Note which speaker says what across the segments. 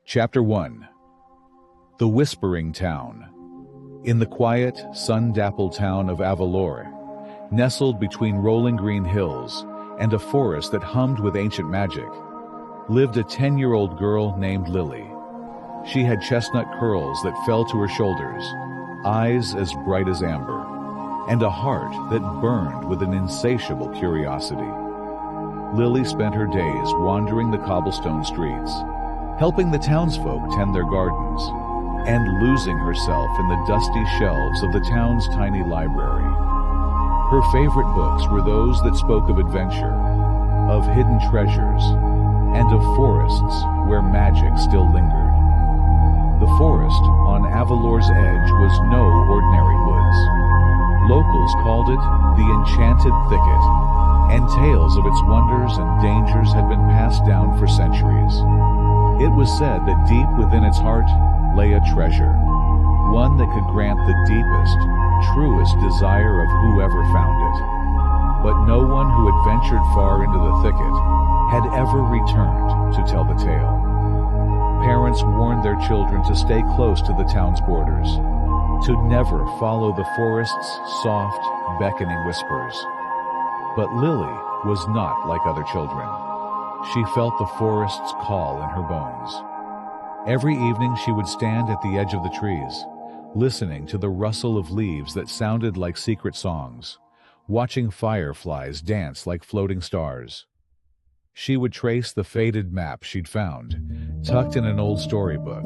Speaker 1: Chapter 1. The Whispering Town. In the quiet, sun-dappled town of Avalor, nestled between rolling green hills and a forest that hummed with ancient magic, lived a 10-year-old girl named Lily. She had chestnut curls that fell to her shoulders, eyes as bright as amber, and a heart that burned with an insatiable curiosity. Lily spent her days wandering the cobblestone streets, helping the townsfolk tend their gardens, and losing herself in the dusty shelves of the town's tiny library. Her favorite books were those that spoke of adventure, of hidden treasures, and of forests where magic still lingered. The forest on Avalor's edge was no ordinary woods. Locals called it the Enchanted Thicket, and tales of its wonders and dangers had been passed down for centuries. It was said that deep within its heart lay a treasure, one that could grant the deepest, truest desire of whoever found it. But no one who had ventured far into the thicket had ever returned to tell the tale. Parents warned their children to stay close to the town's borders, to never follow the forest's soft, beckoning whispers. But Lily was not like other children. She felt the forest's call in her bones. Every evening she would stand at the edge of the trees, listening to the rustle of leaves that sounded like secret songs, watching fireflies dance like floating stars. She would trace the faded map she'd found, tucked in an old storybook,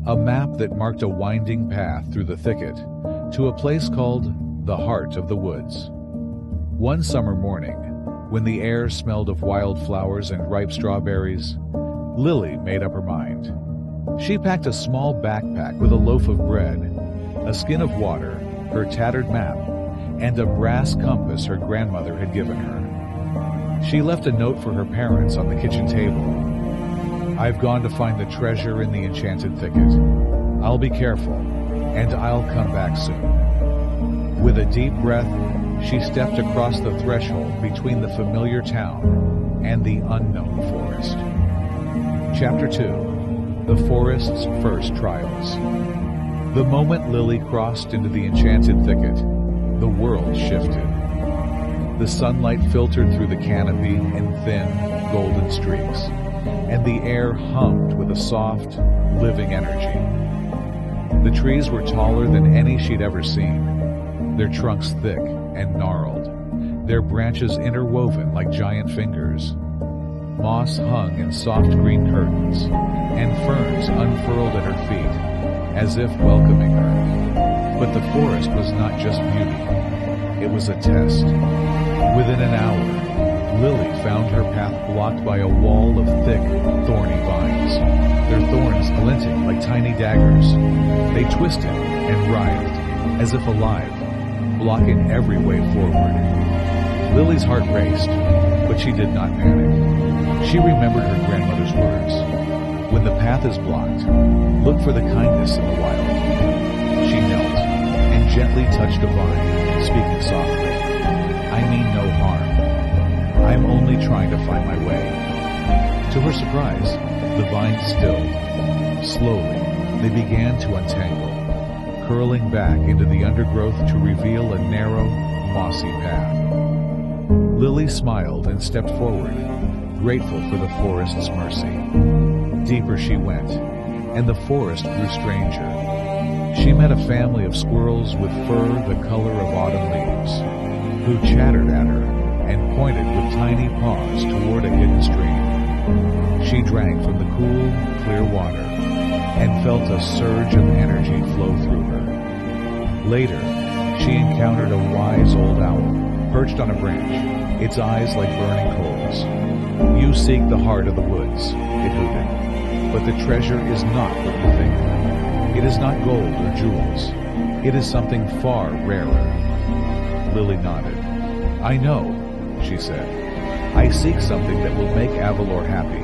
Speaker 1: a map that marked a winding path through the thicket to a place called the Heart of the Woods. One summer morning, when the air smelled of wildflowers and ripe strawberries, Lily made up her mind. She packed a small backpack with a loaf of bread, a skin of water, her tattered map, and a brass compass her grandmother had given her. She left a note for her parents on the kitchen table. "I've gone to find the treasure in the enchanted thicket. I'll be careful, and I'll come back soon." With a deep breath, she stepped across the threshold between the familiar town and the unknown forest. Chapter 2. The Forest's First Trials. The moment Lily crossed into the enchanted thicket, the world shifted. The sunlight filtered through the canopy in thin, golden streaks, and the air hummed with a soft, living energy. The trees were taller than any she'd ever seen, their trunks thick and gnarled, their branches interwoven like giant fingers. Moss hung in soft green curtains, and ferns unfurled at her feet, as if welcoming her. But the forest was not just beauty, it was a test. Within an hour, Lily found her path blocked by a wall of thick, thorny vines, their thorns glinting like tiny daggers. They twisted and writhed, as if alive, blocking every way forward. Lily's heart raced, but she did not panic. She remembered her grandmother's words. When the path is blocked, look for the kindness in the wild. She knelt and gently touched a vine, speaking softly. "I mean no harm. I'm only trying to find my way." To her surprise, the vine stilled. Slowly, they began to untangle, curling back into the undergrowth to reveal a narrow, mossy path. Lily smiled and stepped forward, grateful for the forest's mercy. Deeper she went, and the forest grew stranger. She met a family of squirrels with fur the color of autumn leaves, who chattered at her and pointed with tiny paws toward a hidden stream. She drank from the cool, clear water and felt a surge of energy flow through her. Later, she encountered a wise old owl, perched on a branch, its eyes like burning coals. "You seek the heart of the woods," it hooted, "but the treasure is not what you think. It is not gold or jewels. It is something far rarer." Lily nodded. "I know," she said. "I seek something that will make Avalor happy,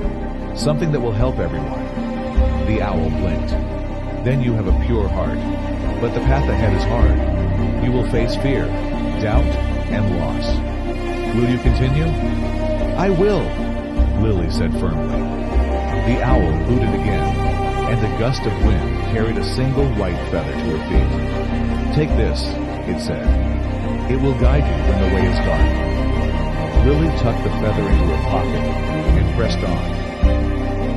Speaker 1: something that will help everyone." The owl blinked. "Then you have a pure heart, but the path ahead is hard. You will face fear, doubt, and loss. Will you continue?" "I will," Lily said firmly. The owl hooted again, and a gust of wind carried a single white feather to her feet. "Take this," it said. "It will guide you when the way is dark." Lily tucked the feather into her pocket and pressed on.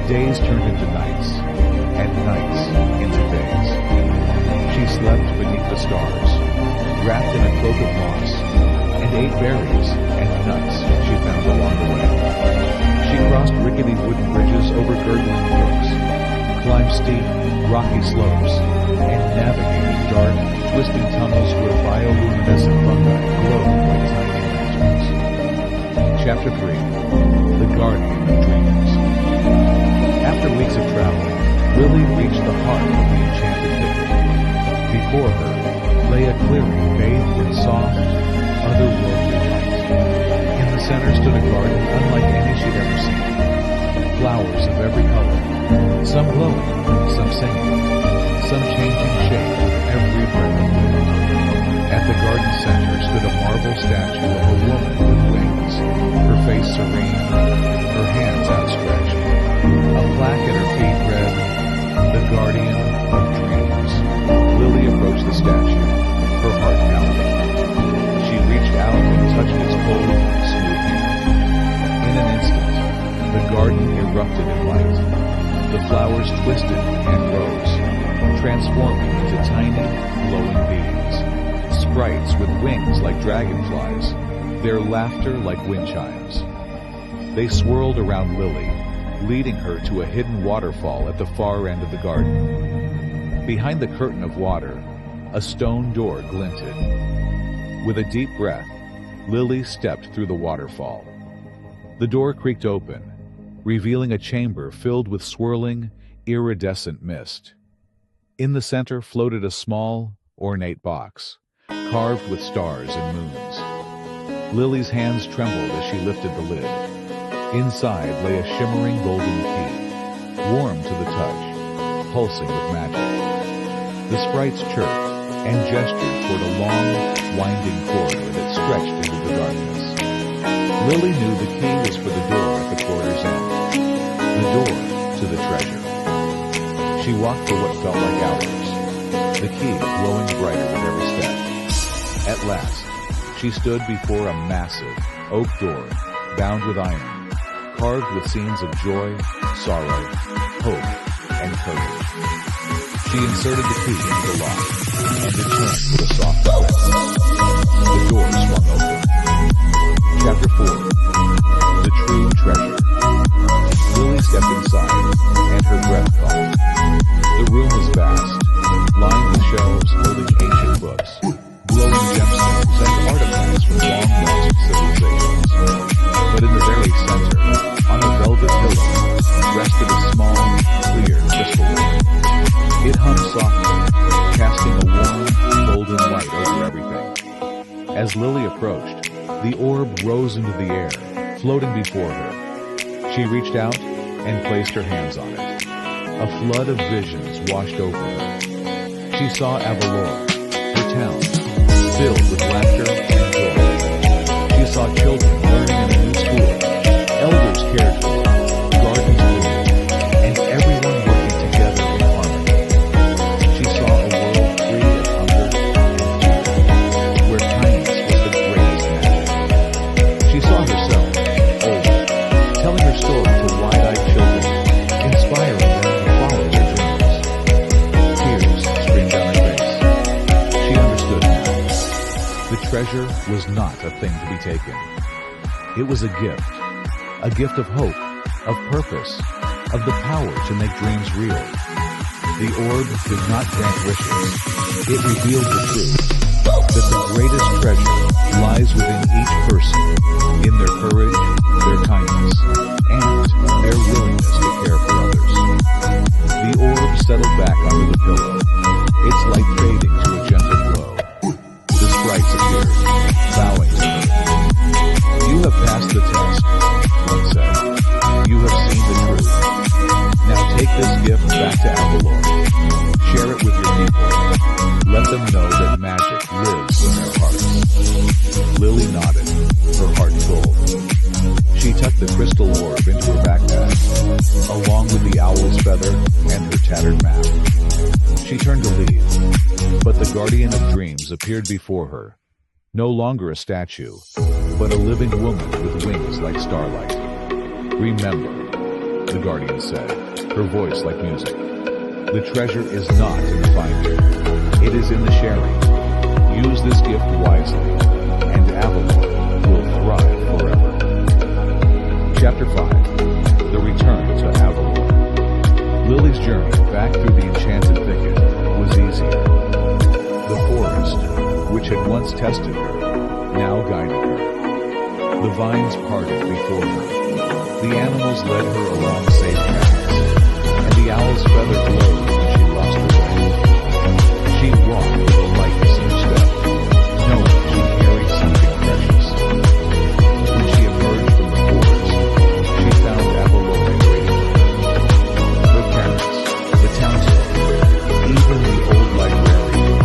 Speaker 1: Days turned into nights, and nights into days. She slept beneath the stars, wrapped in a cloak of moss, and ate berries and nuts she found along the way. She crossed rickety wooden bridges over gurgling brooks, climbed steep, rocky slopes, and navigated dark, twisting tunnels where bioluminescent fungi glowed like tiny lanterns. Chapter 3. The Guardian of Dreams. After weeks of travel, Lily reached the heart of the enchanted thicket. Before her lay a clearing bathed in soft, otherworldly light. In the center stood a garden unlike any she'd ever seen. Flowers of every color, some glowing, some singing, some changing shape with every breath of wind. At the garden center stood a marble statue of a woman with wings, her face serene, her hands outstretched. A plaque at her feet read, "The Guardian of Dreams." Lily approached the statue, her heart pounding. She reached out and touched its cold, smooth hand. In an instant, the garden erupted in light. The flowers twisted and rose, transforming into tiny, glowing beings. Sprites with wings like dragonflies, their laughter like wind chimes. They swirled around Lily, leading her to a hidden waterfall at the far end of the garden. Behind the curtain of water, a stone door glinted. With a deep breath, Lily stepped through the waterfall. The door creaked open, revealing a chamber filled with swirling, iridescent mist. In the center floated a small, ornate box, carved with stars and moons. Lily's hands trembled as she lifted the lid. Inside lay a shimmering golden key, warm to the touch, pulsing with magic. The sprites chirped and gestured toward a long, winding corridor that stretched into the darkness. Lily knew the key was for the door at the corridor's end, the door to the treasure. She walked for what felt like hours, the key glowing brighter with every step. At last, she stood before a massive oak door bound with iron, carved with scenes of joy, sorrow, hope, and courage. She inserted the key into the lock, and it turned with a soft click. The door swung open. Chapter 4. The True Treasure. Lily stepped inside, and her breath caught. The room was vast, lined with shelves holding ancient books, glowing gemstones, and artifacts from long-lost civilizations. But in the very center, on a velvet pillow, rested a small, clear crystal orb. It hung softly, casting a warm, golden light over everything. As Lily approached, the orb rose into the air, floating before her. She reached out and placed her hands on it. A flood of visions washed over her. She saw Avalor, her town, filled with laughter and joy. She saw children learning in a new school, elders cared for, gardens blooming, and everyone working together in harmony. She saw a world free of hunger and fear, where kindness was the greatest magic. She saw herself, older, telling her story to wide-eyed children, inspiring them to follow their dreams. Tears streamed down her face. She understood now. The treasure was not a thing to be taken. It was a gift of hope, of purpose, of the power to make dreams real. The orb did not grant wishes. It revealed the truth, that the greatest treasure lies within each person, in their courage, their kindness, and their willingness to care for others. The orb settled back onto the pillow, its light fading to a gentle glow. The sprites appeared, bowing to her. "You have passed the test," one said. "You have seen the truth. Now take this gift back to Avalor. Share it with your people. Let them know that magic lives in their hearts." Lily nodded, her heart full. She tucked the crystal orb Waves appeared before her, no longer a statue, but a living woman with wings like starlight. "Remember," the guardian said, her voice like music. "The treasure is not in the finding. It is in the sharing. Use this gift wisely, and Avalor will thrive forever." Chapter 5. The Return to Avalor. Lily's journey back through the enchanted thicket was easier. The forest, which had once tested her, now guided her. The vines parted before her. The animals led her along safe paths, and the owl's feather glowed when she lost her way. She walked with a lightness in her step, knowing she carried something precious. When she emerged from the forest, she found Avalor waiting for her. Her parents, the townsfolk, even the old librarian,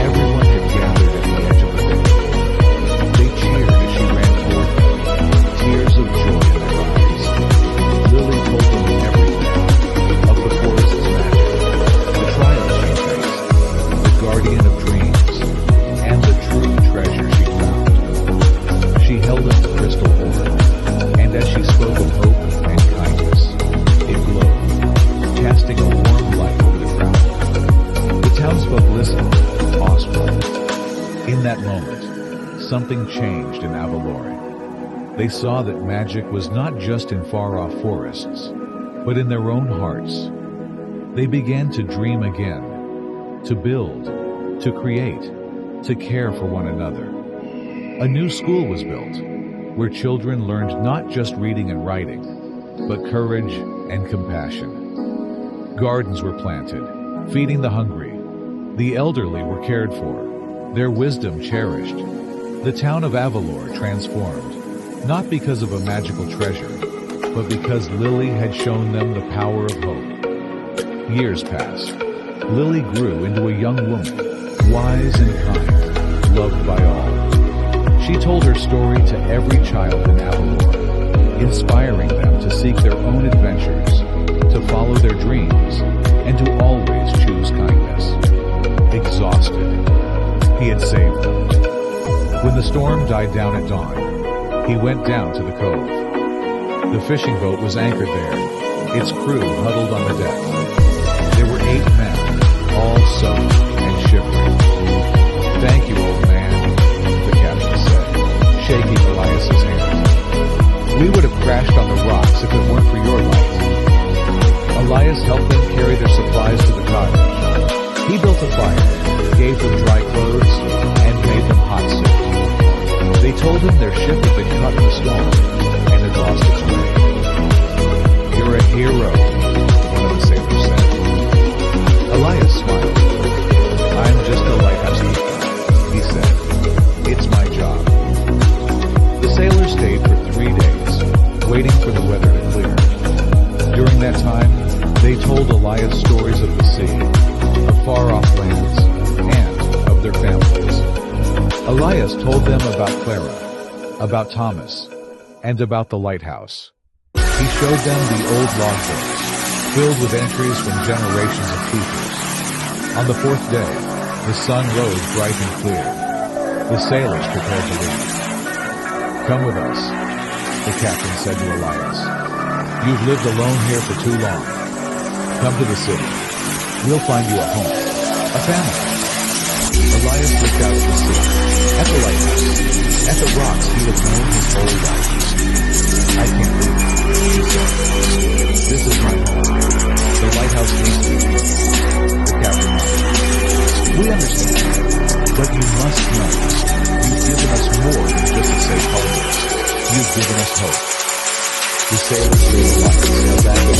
Speaker 1: everyone had gathered at the edge of the thicket. They cheered as she ran toward them, tears of joy in their eyes. Lily told them everything, of the forest's magic, the trials she faced, the guardian of dreams, and the true treasure she found. She held up the crystal orb, and as she spoke of hope and kindness, it glowed, casting a warm light over the crowd. The townsfolk listened, awestruck. In that moment, something changed in Avalor. They saw that magic was not just in far-off forests, but in their own hearts. They began to dream again, to build, to create, to care for one another. A new school was built, where children learned not just reading and writing, but courage and compassion. Gardens were planted, feeding the hungry. The elderly were cared for, their wisdom cherished. The town of Avalor transformed, not because of a magical treasure, but because Lily had shown them the power of hope. Years passed. Lily grew into a young woman, wise and kind, loved by all. She told her story to every child in Avalor, inspiring them to seek their own adventures, to follow their dreams, and to always choose kindness. Exhausted, he had saved them. When the storm died down at dawn, he went down to the cove. The fishing boat was anchored there, its crew huddled on the deck. There were 8 men, all soaked and shivering. "Thank you, old man," the captain said, shaking Elias's hand. "We would have crashed on the rocks if it weren't for your light." Elias helped them carry their supplies to the cottage. He built a fire, gave them dry clothes, and made them hot soup. They told him their ship had been caught in a storm and had lost its way. "You're a hero," one of the sailors said. Elias smiled. "I'm just a lighthouse keeper," he said. "It's my job." The sailors stayed for 3 days, waiting for the weather to clear. During that time, they told Elias stories of the sea, of far-off lands, and of their families. Elias told them about Clara, about Thomas, and about the lighthouse. He showed them the old logbooks, filled with entries from generations of keepers. On the 4th day, the sun rose bright and clear. The sailors prepared to leave. "Come with us," the captain said to Elias. "You've lived alone here for too long. Come to the city. We'll find you a home, a family." Elias looked out at the sea, at the lighthouse, at the rocks he had known his whole life. "I can't leave," he said. "This is my home. The lighthouse needs me." The captain nodded. "We understand, but you must know, you've given us more than just a safe harbor. You've given us hope." The sailors gave Elias a bag of